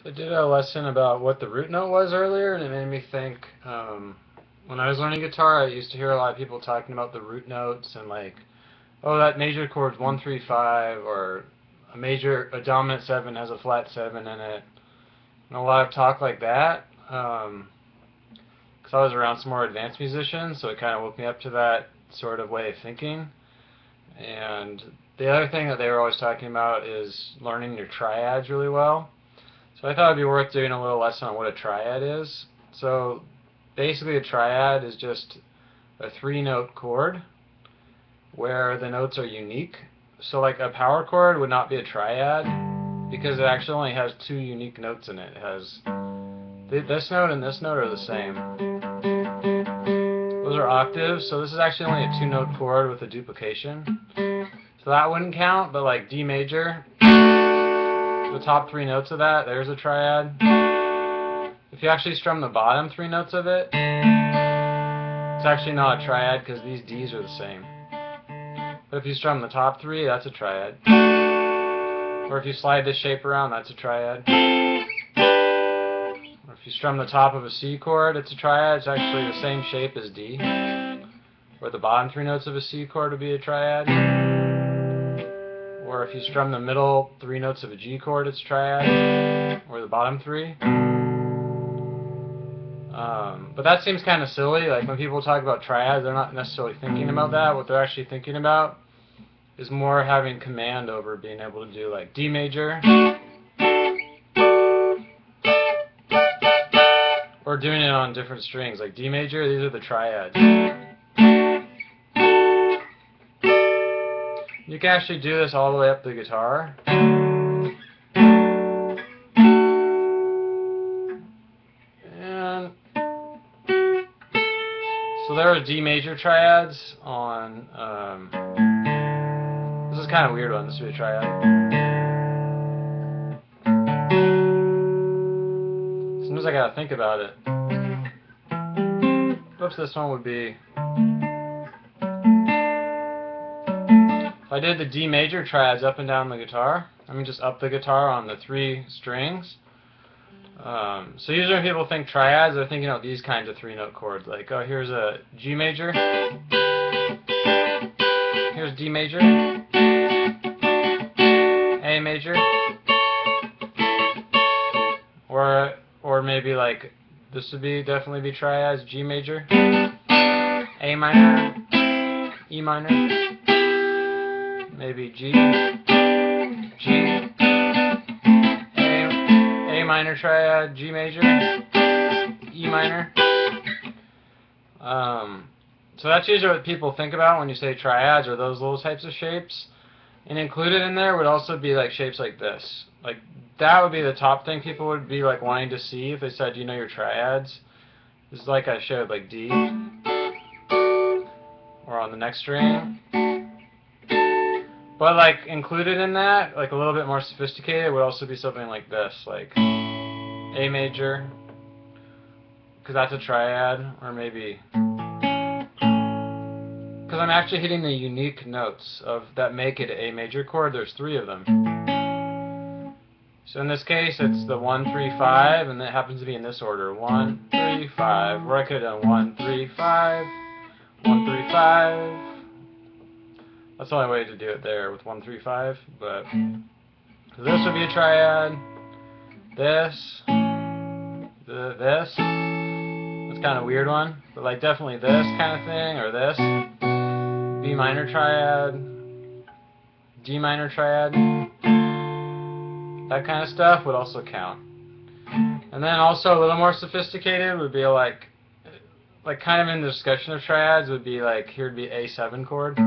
I did a lesson about what the root note was earlier, and it made me think, when I was learning guitar, I used to hear a lot of people talking about the root notes and like, oh, that major chord's 1, 3, 5, or a dominant 7 has a flat 7 in it, and a lot of talk like that, because I was around some more advanced musicians, so it kind of woke me up to that sort of way of thinking. And the other thing that they were always talking about is learning your triads really well. So I thought it'd be worth doing a little lesson on what a triad is. So basically a triad is just a 3-note chord where the notes are unique. So like a power chord would not be a triad because it actually only has 2 unique notes in it. It has this note and this note are the same. Those are octaves, so this is actually only a 2-note chord with a duplication. So that wouldn't count, but like D major, the top 3 notes of that, there's a triad. If you actually strum the bottom 3 notes of it, it's actually not a triad because these Ds are the same. But if you strum the top 3, that's a triad. Or if you slide this shape around, that's a triad. Or if you strum the top of a C chord, it's a triad. It's actually the same shape as D. Or the bottom 3 notes of a C chord would be a triad. Or if you strum the middle 3 notes of a G chord, it's triad. Or the bottom 3. But that seems kind of silly. Like when people talk about triads, they're not necessarily thinking about that. What they're actually thinking about is more having command over being able to do like D major, or doing it on different strings. Like D major, these are the triads. You can actually do this all the way up the guitar. And so there are D major triads on, this is kind of a weird one, this would be a triad. Sometimes I gotta think about it. Oops, this one would be, if I did the D major triads up and down the guitar, just up the guitar on the 3 strings. So usually when people think triads, they're thinking of these kinds of 3-note chords. Like, oh, here's a G major. Here's D major. A major. Or maybe like, this would definitely be triads. G major. A minor. E minor. Maybe G. G. A minor triad, G major, E minor. So that's usually what people think about when you say triads, or those little types of shapes. And included in there would also be like shapes like this. Like that would be the top thing people would be like wanting to see if they said, you know your triads. This is like I showed, like D, or on the next string. But like included in that, like a little bit more sophisticated, would also be something like this, like A major, because that's a triad, or maybe, because I'm actually hitting the unique notes that make it an A major chord. There's 3 of them. So in this case, it's the 1, 3, 5, and it happens to be in this order: 1, 3, 5. Or I could have done 1, 3, 5, 1, 3, 5. That's the only way to do it there with 1, 3, 5. But this would be a triad. This. This. That's kind of a weird one. But like definitely this kind of thing, or this. B minor triad. D minor triad. That kind of stuff would also count. And then also a little more sophisticated would be like kind of in the discussion of triads would be like, here would be A7 chord.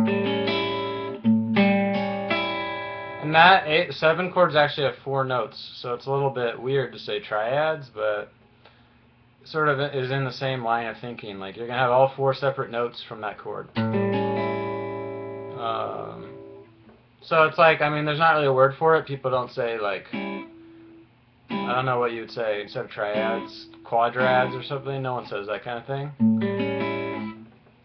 And that 7 chords actually have 4 notes, so it's a little bit weird to say triads, but sort of is in the same line of thinking. Like you're going to have all 4 separate notes from that chord. So it's like, there's not really a word for it. People don't say like, I don't know what you would say instead of triads, quadrads or something. No one says that kind of thing.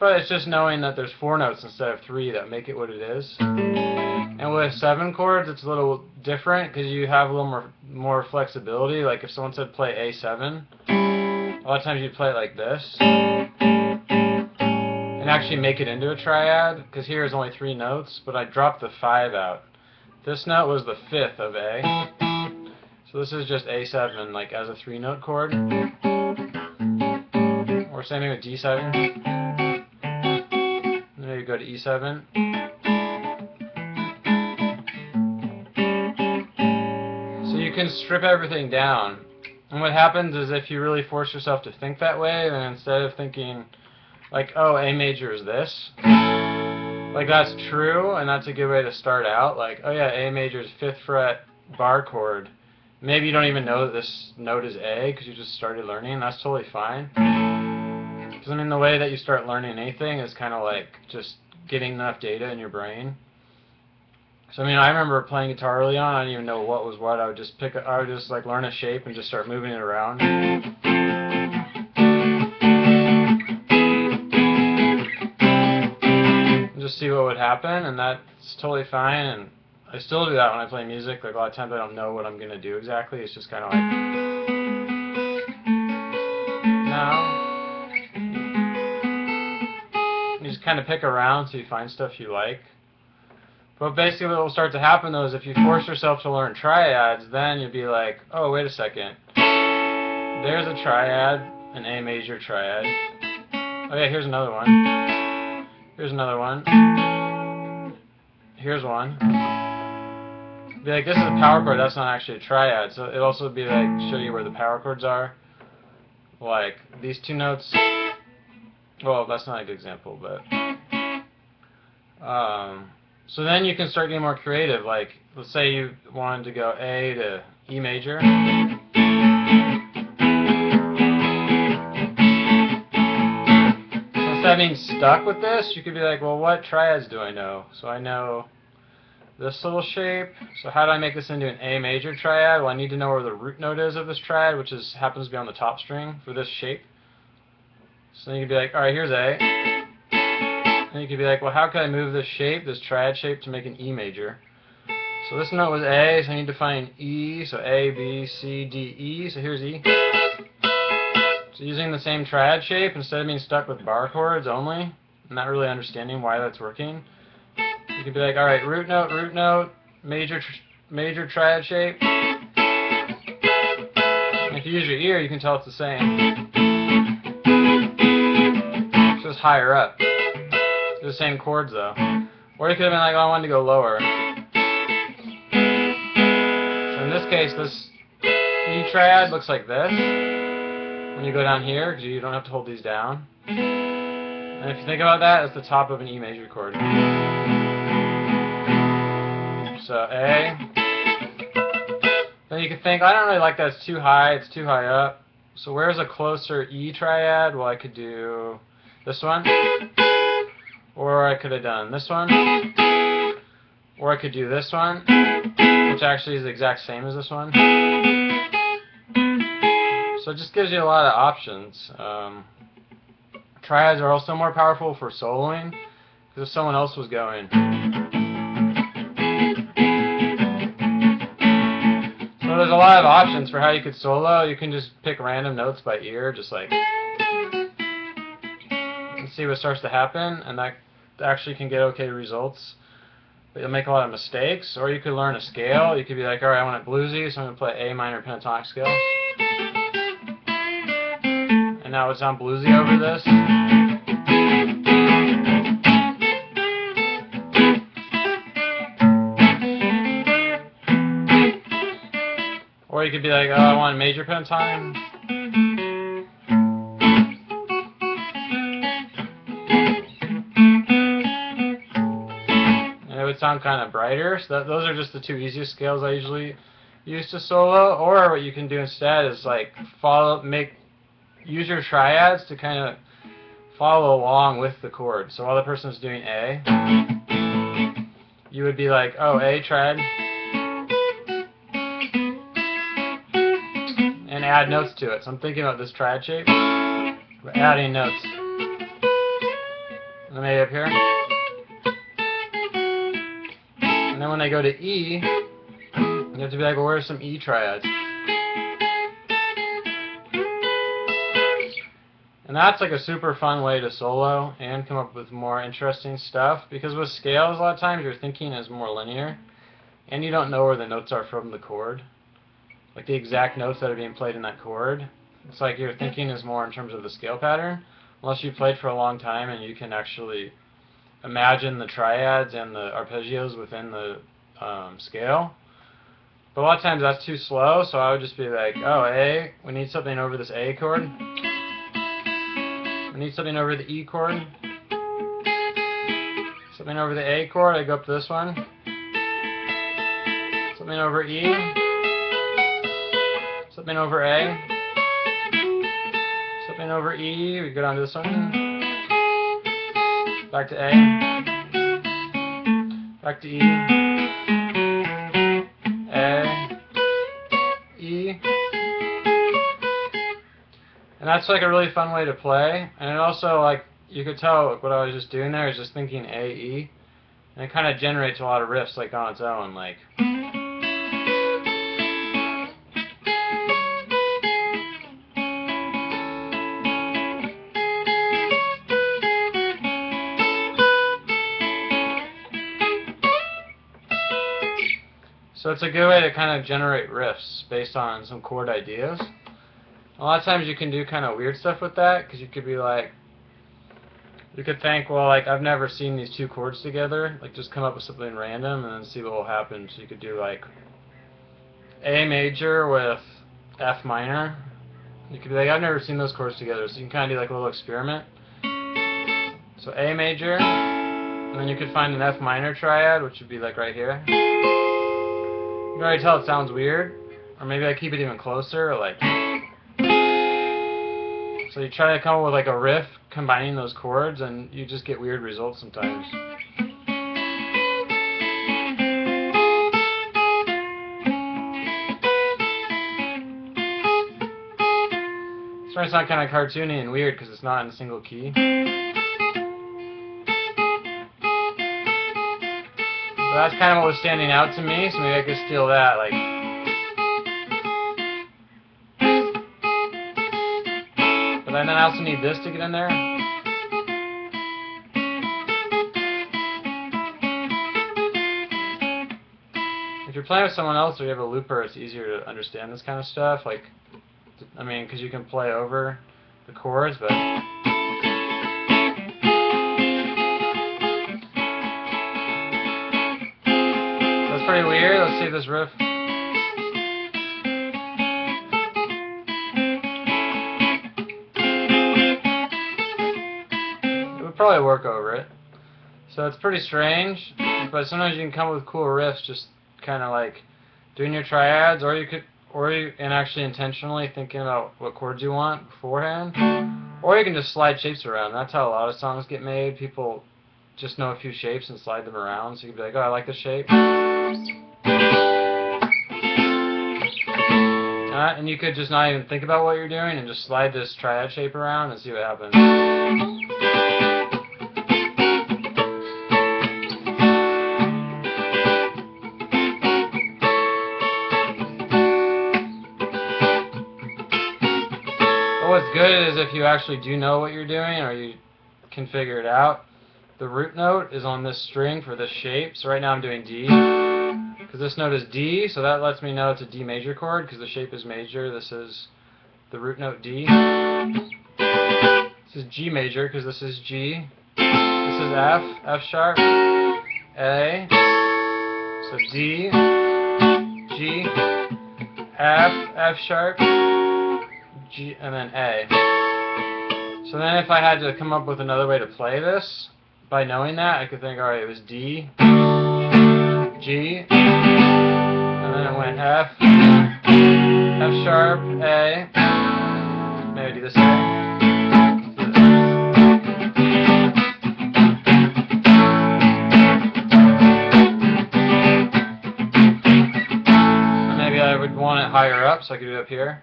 But it's just knowing that there's 4 notes instead of 3 that make it what it is. And with 7 chords, it's a little different because you have a little more flexibility. Like if someone said play A7, a lot of times you play it like this and actually make it into a triad, because here is only 3 notes, but I dropped the 5 out. This note was the 5th of A, so this is just A7 like as a 3-note chord. Or same thing with D7. And then you go to E7. So you can strip everything down. And what happens is if you really force yourself to think that way, then instead of thinking like, oh, A major is this, like that's true, and that's a good way to start out. Like, oh yeah, A major is 5th fret bar chord. Maybe you don't even know that this note is A because you just started learning. That's totally fine. Because I mean, the way that you start learning anything is kind of like just getting enough data in your brain. So I mean, I remember playing guitar early on. I didn't even know what was what. I would just like learn a shape and just start moving it around. And just see what would happen, and that's totally fine. And I still do that when I play music. Like a lot of times I don't know what I'm gonna do exactly. It's just kind of like now. You just kind of pick around so you find stuff you like. But basically what will start to happen though is if you force yourself to learn triads, then you'll be like, oh wait a second, there's a triad, an A major triad. Oh yeah, here's another one. Here's another one. Here's one. Be like, this is a power chord, that's not actually a triad. So it'll also be like, show you where the power chords are. Like these 2 notes. Well, that's not a good example, but so then you can start getting more creative. Like, let's say you wanted to go A to E major. Instead of being stuck with this, you could be like, well, what triads do I know? So I know this little shape. So how do I make this into an A major triad? Well, I need to know where the root note is of this triad, which happens to be on the top string for this shape. So then you could be like, alright, here's A. And you could be like, well, how can I move this shape, this triad shape, to make an E major? So this note was A, so I need to find E. So A, B, C, D, E. So here's E. So using the same triad shape, instead of being stuck with bar chords only, and not really understanding why that's working, you could be like, alright, root note, major triad shape. And if you use your ear, you can tell it's the same. It's just higher up. It's the same chords though. Or you could have been like, oh, I wanted to go lower. So in this case, this E triad looks like this. When you go down here, because you don't have to hold these down. And if you think about that, it's the top of an E major chord. So A. Then you can think, I don't really like that, it's too high up. So where's a closer E triad? Well, I could do this one. Or I could have done this one. Or I could do this one, which actually is the exact same as this one. So it just gives you a lot of options. Triads are also more powerful for soloing, because if someone else was going. So there's a lot of options for how you could solo. You can just pick random notes by ear, just like, and see what starts to happen, and that actually can get okay results. But you'll make a lot of mistakes. Or you could learn a scale. You could be like, alright, I want it bluesy, so I'm going to play A minor pentatonic scale. And now it's on bluesy over this. Or you could be like, oh, I want major pentatonic. And it would sound kind of brighter. So those are just the 2 easiest scales I usually use to solo. Or what you can do instead is like use your triads to kind of follow along with the chord. So while the person's doing A, you would be like, oh, A triad, and add notes to it. So I'm thinking about this triad shape, but adding notes. and then maybe up here. And then when I go to E, you have to be like, well, where's some E triads? And that's like a super fun way to solo and come up with more interesting stuff, because with scales a lot of times your thinking is more linear and you don't know where the notes are from the chord, like the exact notes that are being played in that chord. It's like your thinking is more in terms of the scale pattern, unless you played for a long time and you can actually imagine the triads and the arpeggios within the scale. But a lot of times that's too slow, so I would just be like, oh, A, we need something over this A chord. We need something over the E chord. Something over the A chord, I go up to this one. Something over E. Something over A. Something over E, we go down to this one. Back to A. Back to E. A. E. And that's like a really fun way to play. And it also, like, you could tell what I was just doing there is just thinking A, E. And it kind of generates a lot of riffs like on its own, like. So it's a good way to kind of generate riffs based on some chord ideas. A lot of times you can do kind of weird stuff with that, because you could be like, you could think, well, like, I've never seen these two chords together, like just come up with something random and then see what will happen. So you could do like A major with F minor. You could be like, I've never seen those chords together, so you can kind of do like a little experiment. So A major, and then you could find an F minor triad, which would be like right here. You can already tell it sounds weird, or maybe I keep it even closer, or like. So you try to come up with like a riff combining those chords, and you just get weird results sometimes. It's starting to sound kind of cartoony and weird because it's not in a single key. So that's kind of what was standing out to me, so maybe I could steal that, like. And then I also need this to get in there. If you're playing with someone else or you have a looper, it's easier to understand this kind of stuff. Like, I mean, because you can play over the chords, but. That's pretty weird. Let's see this riff. Probably work over it. So it's pretty strange, but sometimes you can come up with cool riffs just kind of like doing your triads, or you could, and actually intentionally thinking about what chords you want beforehand, or you can just slide shapes around. That's how a lot of songs get made. People just know a few shapes and slide them around, so you can be like, oh, I like this shape. And you could just not even think about what you're doing and just slide this triad shape around and see what happens. What's good is if you actually do know what you're doing, or you can figure it out. The root note is on this string for this shape. So right now I'm doing D, because this note is D, so that lets me know it's a D major chord, because the shape is major. This is the root note D. This is G major, because this is G. This is F, F sharp, A. So D, G, F, F sharp, G, and then A. So then if I had to come up with another way to play this, by knowing that, I could think, alright, it was D, G, and then it went F, F sharp, A, maybe do this A. And maybe I would want it higher up, so I could do it up here.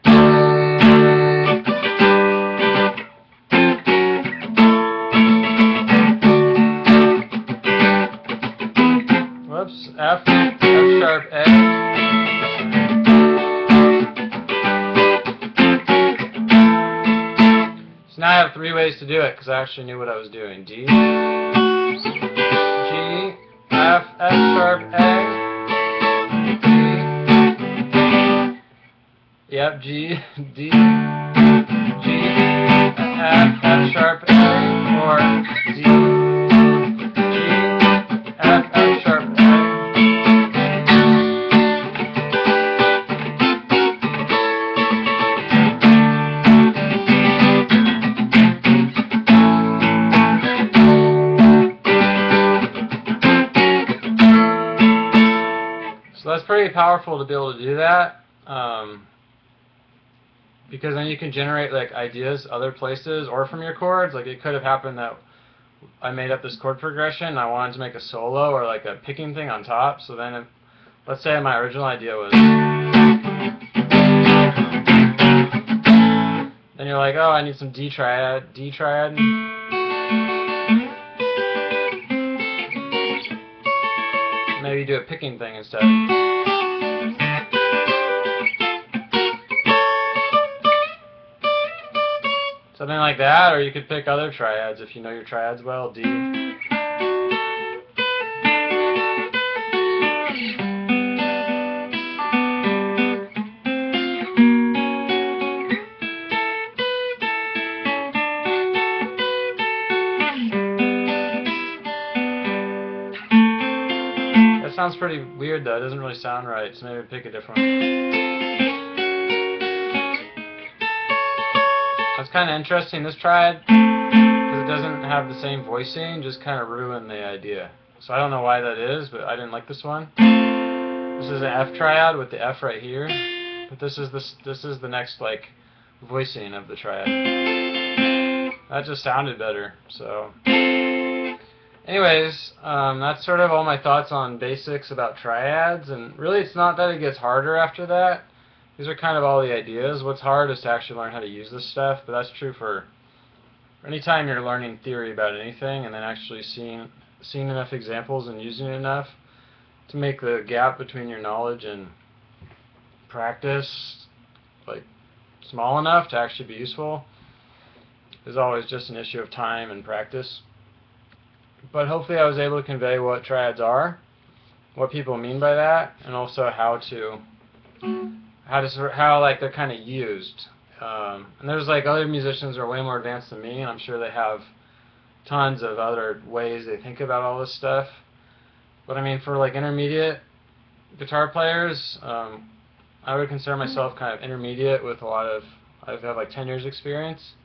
F, F sharp, A. So now I have three ways to do it because I actually knew what I was doing. D, G, F, F sharp, A. D, yep, G, D, G, F, F sharp, A, or D, G, F, F sharp, A. So that's pretty powerful to be able to do that. Because then you can generate like ideas other places or from your chords. Like it could have happened that I made up this chord progression and I wanted to make a solo or like a picking thing on top. So then let's say my original idea was, then you're like, oh, I need some D triad. Maybe do a picking thing instead. Something like that, or you could pick other triads if you know your triads well. D. That sounds pretty weird though, it doesn't really sound right, so maybe pick a different one. That's kind of interesting, this triad, because it doesn't have the same voicing, just kind of ruined the idea. So I don't know why that is, but I didn't like this one. This is an F triad with the F right here, but this is the next like voicing of the triad. That just sounded better. So, anyways, that's sort of all my thoughts on basics about triads, and really it's not that it gets harder after that. These are kind of all the ideas. What's hard is to actually learn how to use this stuff, but that's true for anytime you're learning theory about anything and then actually seeing enough examples and using it enough to make the gap between your knowledge and practice like small enough to actually be useful is always just an issue of time and practice. But hopefully I was able to convey what triads are, what people mean by that, and also how like they're kind of used. And there's like other musicians who are way more advanced than me, and I'm sure they have tons of other ways they think about all this stuff. But I mean, for like intermediate guitar players, I would consider myself kind of intermediate with a lot of, I've had like 10 years experience,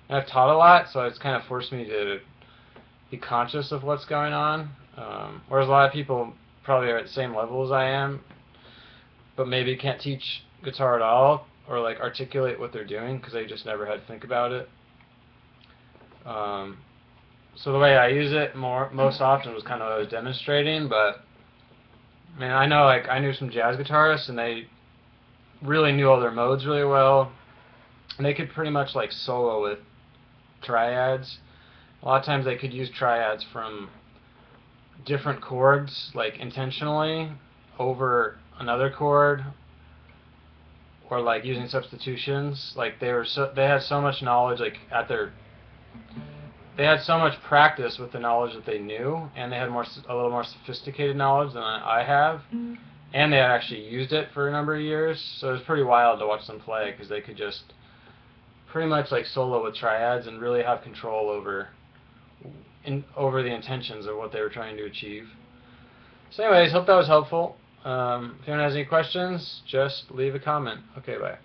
and I've taught a lot, so it's kind of forced me to be conscious of what's going on. Whereas a lot of people probably are at the same level as I am, but maybe can't teach guitar at all or like articulate what they're doing because they just never had to think about it. So the way I use it most often was kind of what I was demonstrating, but I mean, I know like I knew some jazz guitarists and they really knew all their modes really well, and they could pretty much like solo with triads. A lot of times they could use triads from different chords like intentionally over another chord, or like using substitutions. Like they had so much knowledge, like they had so much practice with the knowledge that they knew, and they had a little more sophisticated knowledge than I have, and they had actually used it for a number of years. So it was pretty wild to watch them play because they could just pretty much like solo with triads and really have control over the intentions of what they were trying to achieve. So anyways, hope that was helpful. If anyone has any questions, just leave a comment. Okay, bye.